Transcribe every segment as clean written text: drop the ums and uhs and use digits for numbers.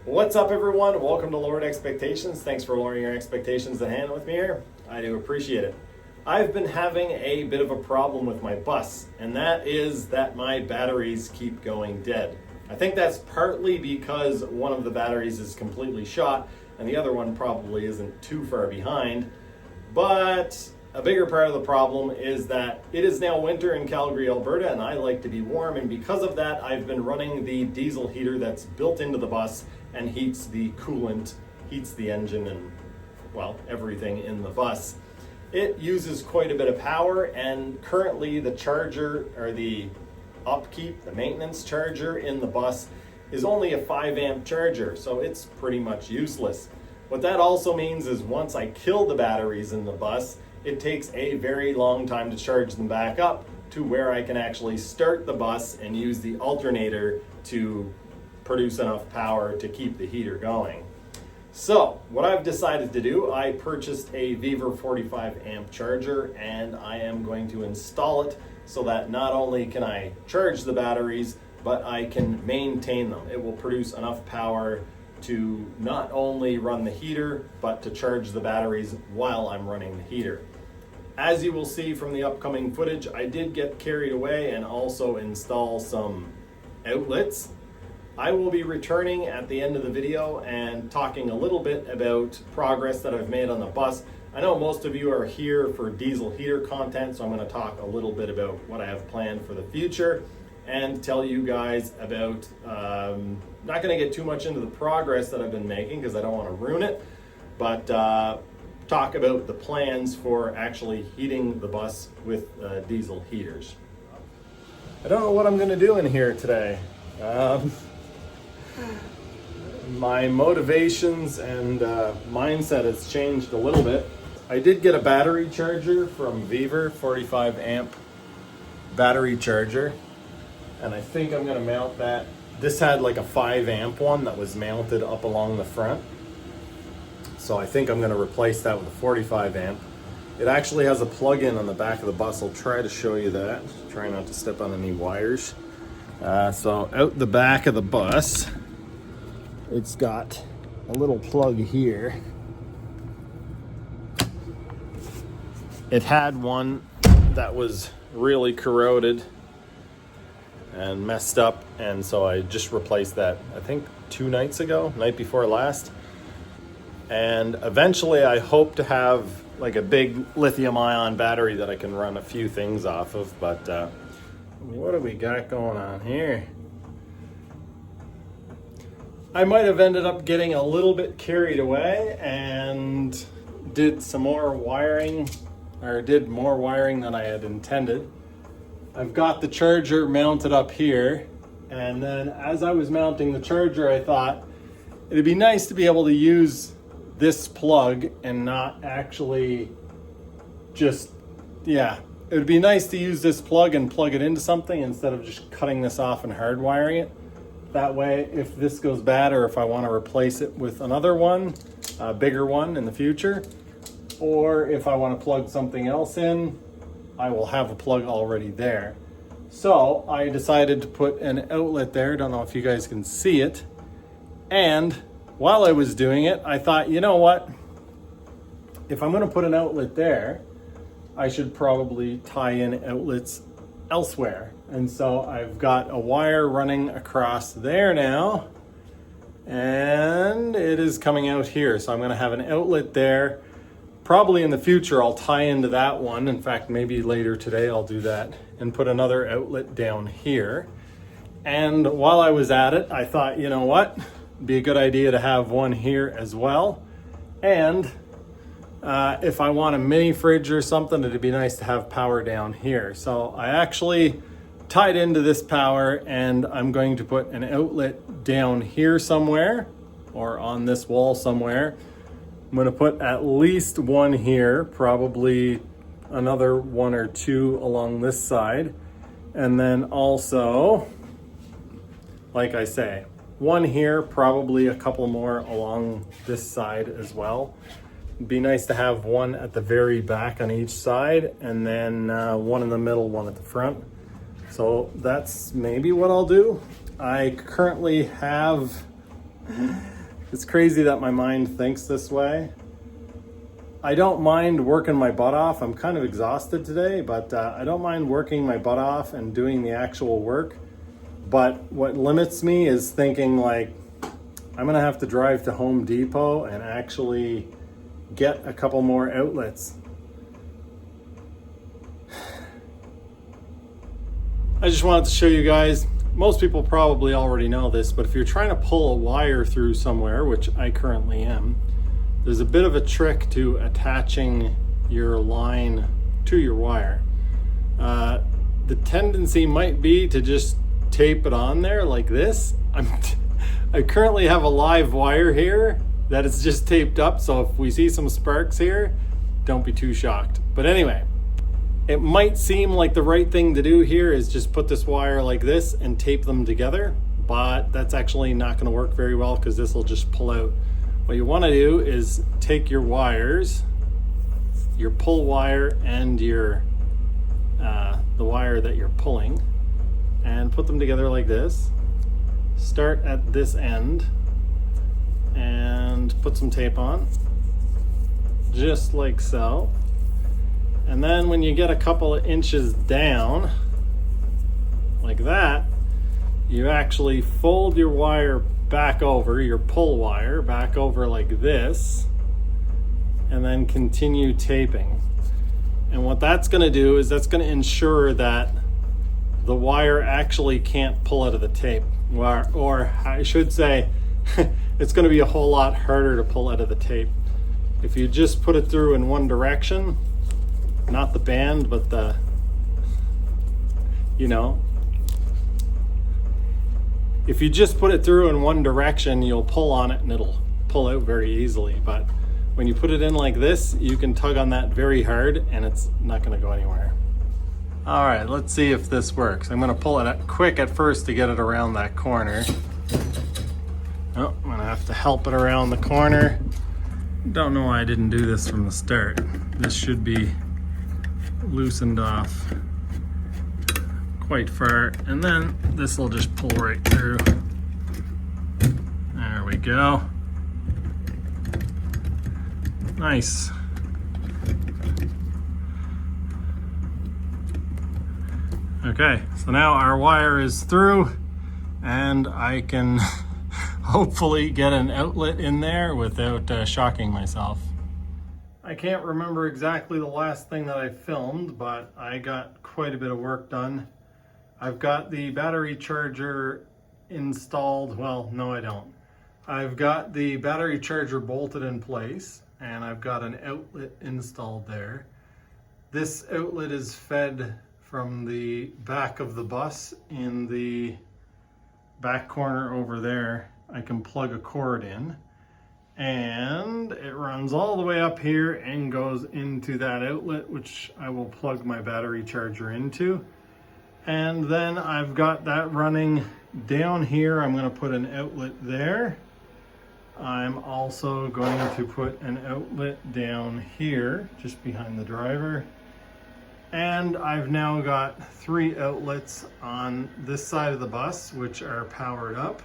What's up, everyone? Welcome to Lowered Expectations. Thanks for lowering your expectations and hanging with me here. I do appreciate it. I've been having a bit of a problem with my bus, and that is that my batteries keep going dead. I think that's partly because one of the batteries is completely shot, and the other one probably isn't too far behind. But a bigger part of the problem is that it is now winter in Calgary, Alberta, and I like to be warm, and because of that, I've been running the diesel heater that's built into the bus and heats the coolant, heats the engine, and, well, everything in the bus. It uses quite a bit of power, and currently the charger, or the upkeep, the maintenance charger in the bus is only a 5 amp charger, so it's pretty much useless. What that also means is once I kill the batteries in the bus, it takes a very long time to charge them back up to where I can actually start the bus and use the alternator to produce enough power to keep the heater going. So what I've decided to do, I purchased a Weaver 45 amp charger, and I am going to install it so that not only can I charge the batteries, but I can maintain them. It will produce enough power to not only run the heater, but to charge the batteries while I'm running the heater. As you will see from the upcoming footage, I did get carried away and also install some outlets. I will be returning at the end of the video and talking a little bit about progress that I've made on the bus. I know most of you are here for diesel heater content, so I'm going to talk a little bit about what I have planned for the future and tell you guys about, not going to get too much into the progress that I've been making because I don't want to ruin it, but talk about the plans for actually heating the bus with diesel heaters. I don't know what I'm going to do in here today. My motivations and mindset has changed a little bit. I did get a battery charger from Weaver, 45 amp battery charger, and I think I'm going to mount that. This had like a 5 amp one that was mounted up along the front, so I think I'm going to replace that with a 45 amp. It actually has a plug-in on the back of the bus. I'll try to show you that. Try not to step on any wires. So out the back of the bus, it's got a little plug here. It had one that was really corroded and messed up, and so I just replaced that, I think 2 nights ago, night before last. And eventually I hope to have like a big lithium ion battery that I can run a few things off of, but what do we got going on here? I might have ended up getting a little bit carried away and did some more wiring, or did more wiring than I had intended. I've got the charger mounted up here, and then as I was mounting the charger, I thought it'd be nice to be able to use this plug and not actually just, it would be nice to use this plug and plug it into something instead of just cutting this off and hardwiring it. That way, if this goes bad or if I want to replace it with another one, a bigger one in the future, or if I want to plug something else in, I will have a plug already there. So I decided to put an outlet there. Don't know if you guys can see it. And while I was doing it, I thought, you know what? If I'm going to put an outlet there, I should probably tie in outlets elsewhere. And so I've got a wire running across there now, and it is coming out here. So I'm going to have an outlet there. Probably in the future, I'll tie into that one. In fact, maybe later today I'll do that and put another outlet down here. And while I was at it, I thought, you know what? It'd be a good idea to have one here as well. And if I want a mini fridge or something, it'd be nice to have power down here. So I actually tied into this power, and I'm going to put an outlet down here somewhere, or on this wall somewhere. I'm going to put at least one here, probably another 1 or 2 along this side, and then also, like I say, one here, probably a couple more along this side as well. It'd be nice to have one at the very back on each side, and then one in the middle, one at the front. So that's maybe what I'll do. I currently have It's crazy that my mind thinks this way. I don't mind working my butt off. I'm kind of exhausted today, but I don't mind working my butt off and doing the actual work. But what limits me is thinking like, I'm gonna have to drive to Home Depot and actually get a couple more outlets. I just wanted to show you guys, most people probably already know this, but if you're trying to pull a wire through somewhere, which I currently am, there's a bit of a trick to attaching your line to your wire. The tendency might be to just tape it on there like this. I currently have a live wire here that is just taped up, so if we see some sparks here, don't be too shocked. But anyway, it might seem like the right thing to do here is just put this wire like this and tape them together, but that's actually not going to work very well because this will just pull out. What you want to do is take your wires, your pull wire and your the wire that you're pulling, and put them together like this. Start at this end and put some tape on, just like so. And then when you get a couple of inches down, like that, you actually fold your wire back over, your pull wire back over like this, and then continue taping. And what that's gonna do is that's gonna ensure that the wire actually can't pull out of the tape. Or I should say, it's gonna be a whole lot harder to pull out of the tape. If you just put it through in one direction, not the band, but the, if you just put it through in one direction, you'll pull on it and it'll pull out very easily. But when you put it in like this, you can tug on that very hard and it's not gonna go anywhere. All right, let's see if this works. I'm gonna pull it quick at first to get it around that corner. Oh, I'm gonna have to help it around the corner. Don't know why I didn't do this from the start. This should be loosened off quite far, and then this will just pull right through. There we go. Nice. Okay, so now our wire is through and I can hopefully get an outlet in there without shocking myself. I can't remember exactly the last thing that I filmed, but I got quite a bit of work done. I've got the battery charger installed. Well, no, I don't. I've got the battery charger bolted in place and I've got an outlet installed there. This outlet is fed from the back of the bus in the back corner over there. I can plug a cord in and it runs all the way up here and goes into that outlet, which I will plug my battery charger into. And then I've got that running down here. I'm going to put an outlet there. I'm also going to put an outlet down here, just behind the driver. And I've now got 3 outlets on this side of the bus, which are powered up.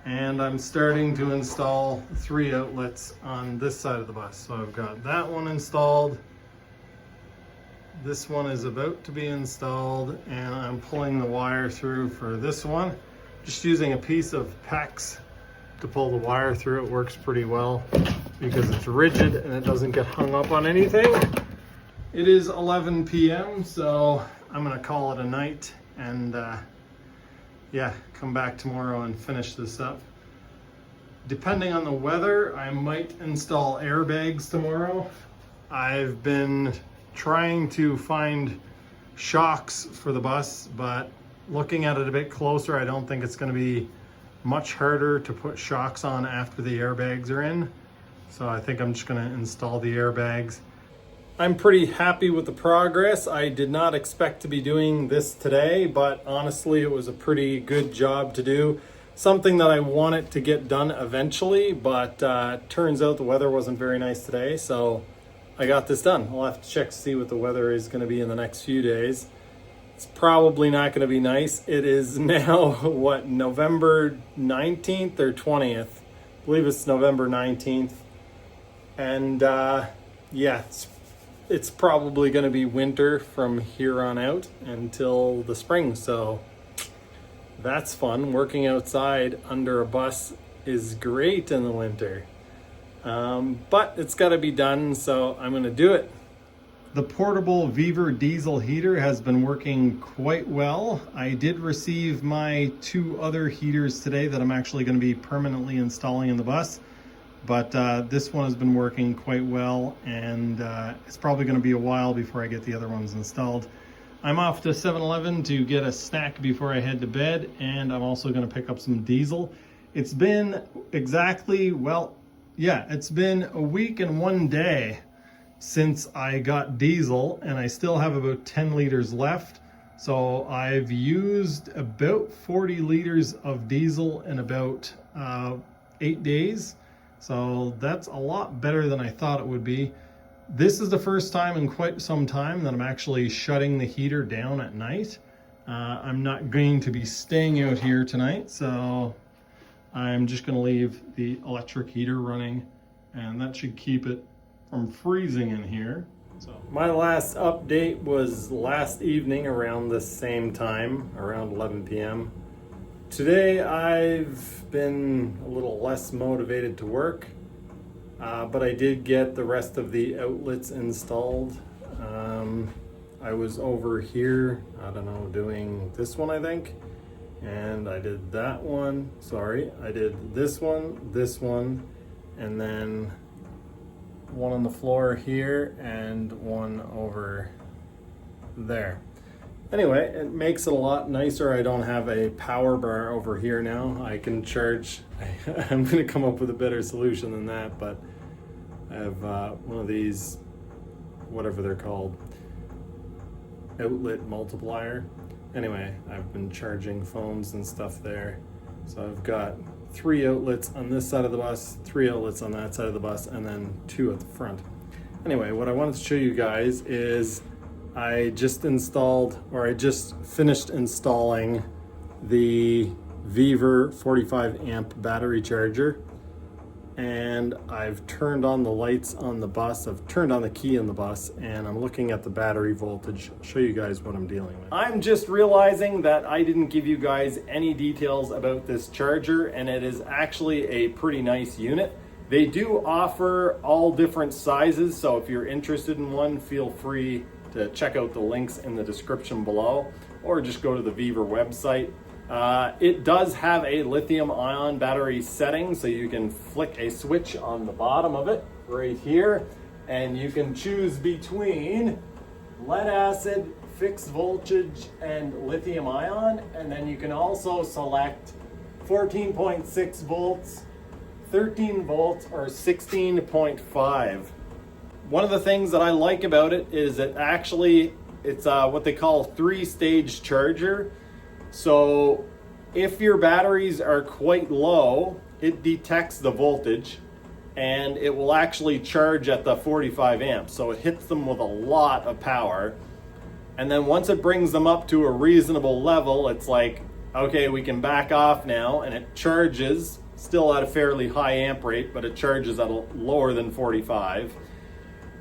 And I'm starting to install 3 outlets on this side of the bus. So I've got that one installed. This one is about to be installed, and I'm pulling the wire through for this one. Just using a piece of PEX to pull the wire through. It works pretty well because it's rigid and it doesn't get hung up on anything. It is 11 p.m. so I'm gonna call it a night and yeah, come back tomorrow and finish this up. Depending on the weather, I might install airbags tomorrow. I've been trying to find shocks for the bus, but looking at it a bit closer, I don't think it's going to be much harder to put shocks on after the airbags are in. So I think I'm just going to install the airbags. I'm pretty happy with the progress. I did not expect to be doing this today, but honestly, it was a pretty good job to do. Something that I wanted to get done eventually, but turns out the weather wasn't very nice today, so I got this done. I'll have to check to see what the weather is going to be in the next few days. It's probably not going to be nice. It is now, what, November 19th or 20th, I believe it's November 19th. And yeah, it's probably going to be winter from here on out until the spring. So that's fun. Working outside under a bus is great in the winter. But it's got to be done, so I'm going to do it. The portable Weaver diesel heater has been working quite well. I did receive my 2 other heaters today that I'm actually going to be permanently installing in the bus. But this one has been working quite well, and it's probably going to be a while before I get the other ones installed. I'm off to 7-Eleven to get a snack before I head to bed, and I'm also going to pick up some diesel. It's been exactly, well, yeah, it's been a week and 1 day since I got diesel, and I still have about 10 liters left. So I've used about 40 liters of diesel in about 8 days. So that's a lot better than I thought it would be. This is the first time in quite some time that I'm actually shutting the heater down at night. I'm not going to be staying out here tonight, so I'm just going to leave the electric heater running, and that should keep it from freezing in here. So my last update was last evening around the same time, around 11 p.m. Today I've been a little less motivated to work, but I did get the rest of the outlets installed. I was over here, I don't know, doing this one I think, and I did that one. Sorry, I did this one, and then one on the floor here and one over there. Anyway, it makes it a lot nicer. I don't have a power bar over here now. I can charge. I'm going to come up with a better solution than that, but I have one of these, whatever they're called, outlet multiplier. Anyway, I've been charging phones and stuff there. So I've got 3 outlets on this side of the bus, 3 outlets on that side of the bus, and then 2 at the front. Anyway, what I wanted to show you guys is I just finished installing the Weaver 45 amp battery charger, and I've turned on the lights on the bus. I've turned on the key in the bus, and I'm looking at the battery voltage. I'll show you guys what I'm dealing with. I'm just realizing that I didn't give you guys any details about this charger, and it is actually a pretty nice unit. They do offer all different sizes, so if you're interested in one, feel free to check out the links in the description below, or just go to the Weaver website. It does have a lithium-ion battery setting, so you can flick a switch on the bottom of it right here, and you can choose between lead acid, fixed voltage, and lithium-ion, and then you can also select 14.6 volts, 13 volts, or 16.5. One of the things that I like about it is that it's what they call 3-stage charger. So if your batteries are quite low, it detects the voltage and it will actually charge at the 45 amps. So it hits them with a lot of power. And then once it brings them up to a reasonable level, it's like, okay, we can back off now, and it charges still at a fairly high amp rate, but it charges at a lower than 45.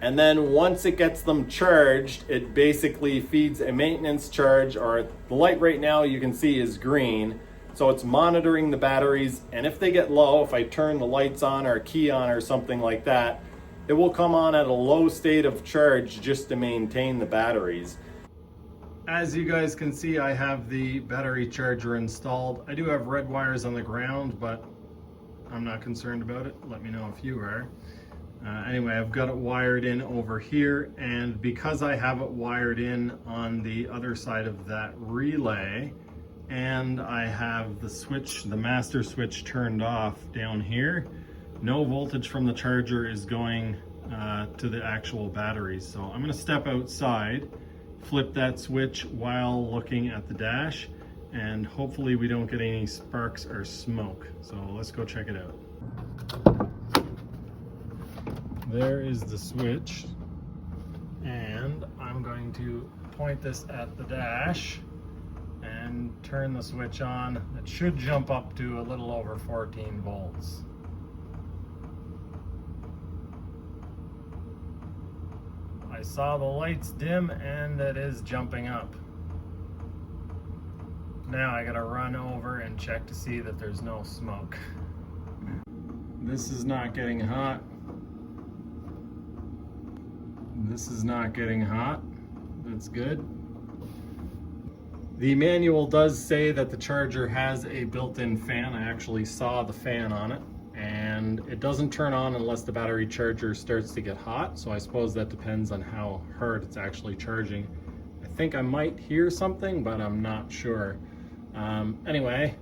And then once it gets them charged, it basically feeds a maintenance charge, or the light right now you can see is green. So it's monitoring the batteries, and if they get low, if I turn the lights on or a key on or something like that, it will come on at a low state of charge just to maintain the batteries. As you guys can see, I have the battery charger installed. I do have red wires on the ground, but I'm not concerned about it. Let me know if you are. Anyway, I've got it wired in over here, and because I have it wired in on the other side of that relay, and I have the switch, the master switch, turned off down here, no voltage from the charger is going to the actual batteries. So I'm going to step outside, flip that switch while looking at the dash, and hopefully we don't get any sparks or smoke. So let's go check it out. There is the switch, and I'm going to point this at the dash and turn the switch on. It should jump up to a little over 14 volts. I saw the lights dim and it is jumping up. Now I gotta run over and check to see that there's no smoke. This is not getting hot. This is not getting hot. That's good. The manual does say that the charger has a built-in fan. I actually saw the fan on it, and it doesn't turn on unless the battery charger starts to get hot. So I suppose that depends on how hard it's actually charging. I think I might hear something, but I'm not sure. Anyway,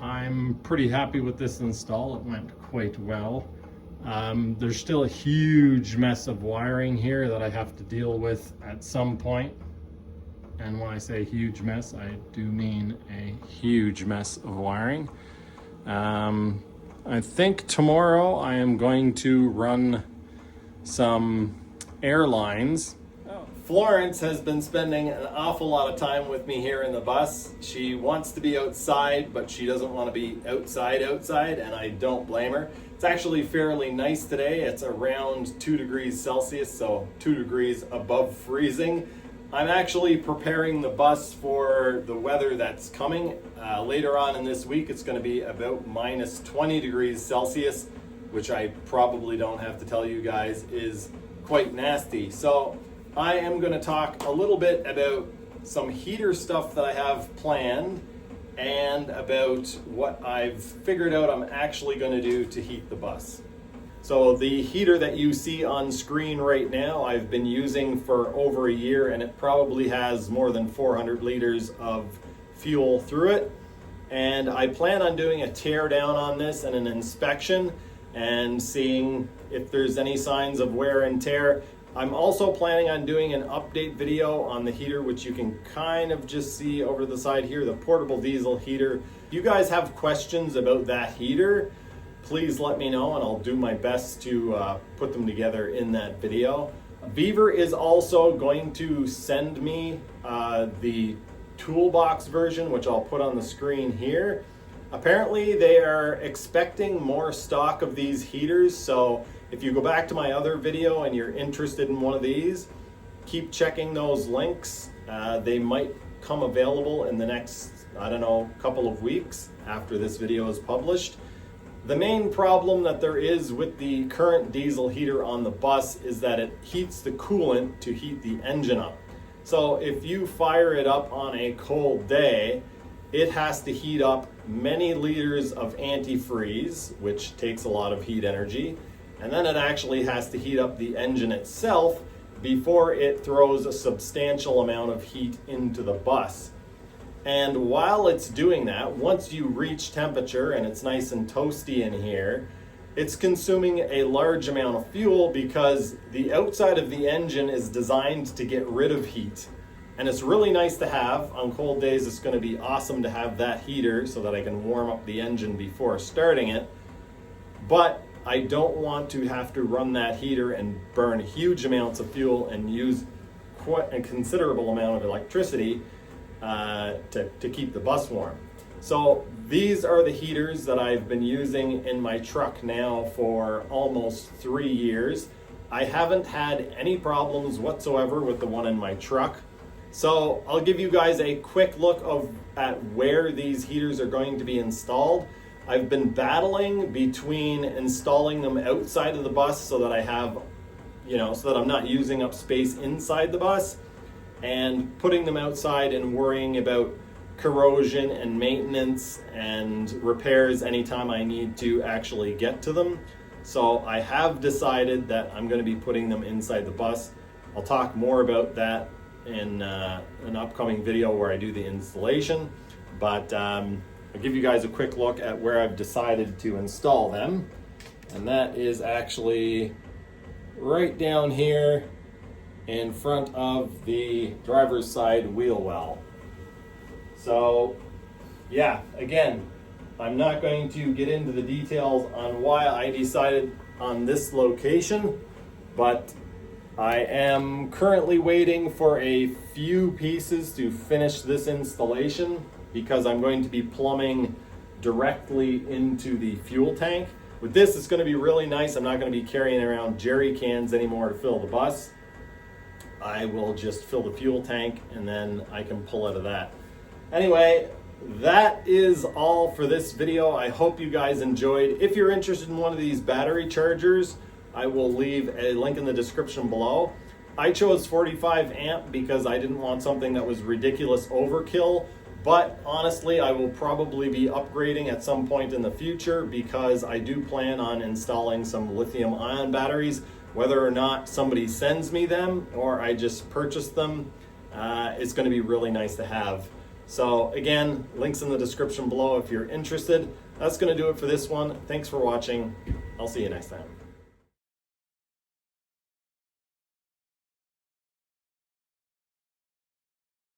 I'm pretty happy with this install. It went quite well. There's still a huge mess of wiring here that I have to deal with at some point. And when I say huge mess, I do mean a huge mess of wiring. I think tomorrow I am going to run some air lines. Florence has been spending an awful lot of time with me here in the bus. She wants to be outside, but she doesn't want to be outside, and I don't blame her. It's actually fairly nice today. It's around 2 degrees Celsius, so 2 degrees above freezing. I'm actually preparing the bus for the weather that's coming. Later on in this week, it's going to be about minus 20 degrees Celsius, which I probably don't have to tell you guys is quite nasty. So I am going to talk a little bit about some heater stuff that I have planned and about what I've figured out I'm actually going to do to heat the bus. So the heater that you see on screen right now, I've been using for over a year, and it probably has more than 400 liters of fuel through it. And I plan on doing a tear down on this and an inspection and seeing if there's any signs of wear and tear. I'm also planning on doing an update video on the heater, which you can kind of just see over the side here, the portable diesel heater. If you guys have questions about that heater, please let me know and I'll do my best to put them together in that video. Beaver is also going to send me the toolbox version, which I'll put on the screen here. Apparently they are expecting more stock of these heaters, so if you go back to my other video and you're interested in one of these, keep checking those links. They might come available in the next, I don't know, couple of weeks after this video is published. The main problem that there is with the current diesel heater on the bus is that it heats the coolant to heat the engine up. So if you fire it up on a cold day, it has to heat up many liters of antifreeze, which takes a lot of heat energy. And then it actually has to heat up the engine itself before it throws a substantial amount of heat into the bus. And while it's doing that, once you reach temperature and it's nice and toasty in here, it's consuming a large amount of fuel because the outside of the engine is designed to get rid of heat. And it's really nice to have. On cold days, it's going to be awesome to have that heater so that I can warm up the engine before starting it. But I don't want to have to run that heater and burn huge amounts of fuel and use quite a considerable amount of electricity to keep the bus warm. So these are the heaters that I've been using in my truck now for almost 3 years. I haven't had any problems whatsoever with the one in my truck. So I'll give you guys a quick look at where these heaters are going to be installed. I've been battling between installing them outside of the bus so that I have, so that I'm not using up space inside the bus, and putting them outside and worrying about corrosion and maintenance and repairs anytime I need to actually get to them. So I have decided that I'm going to be putting them inside the bus. I'll talk more about that in an upcoming video where I do the installation, but I'll give you guys a quick look at where I've decided to install them, and that is actually right down here in front of the driver's side wheel well. So yeah, again, I'm not going to get into the details on why I decided on this location, but I am currently waiting for a few pieces to finish this installation because I'm going to be plumbing directly into the fuel tank. With this, it's going to be really nice. I'm not going to be carrying around jerry cans anymore to fill the bus. I will just fill the fuel tank and then I can pull out of that. Anyway, that is all for this video. I hope you guys enjoyed. If you're interested in one of these battery chargers, I will leave a link in the description below. I chose 45 amp because I didn't want something that was ridiculous overkill, but honestly, I will probably be upgrading at some point in the future because I do plan on installing some lithium ion batteries. Whether or not somebody sends me them or I just purchase them, it's going to be really nice to have. So again, links in the description below if you're interested. That's going to do it for this one. Thanks for watching. I'll see you next time.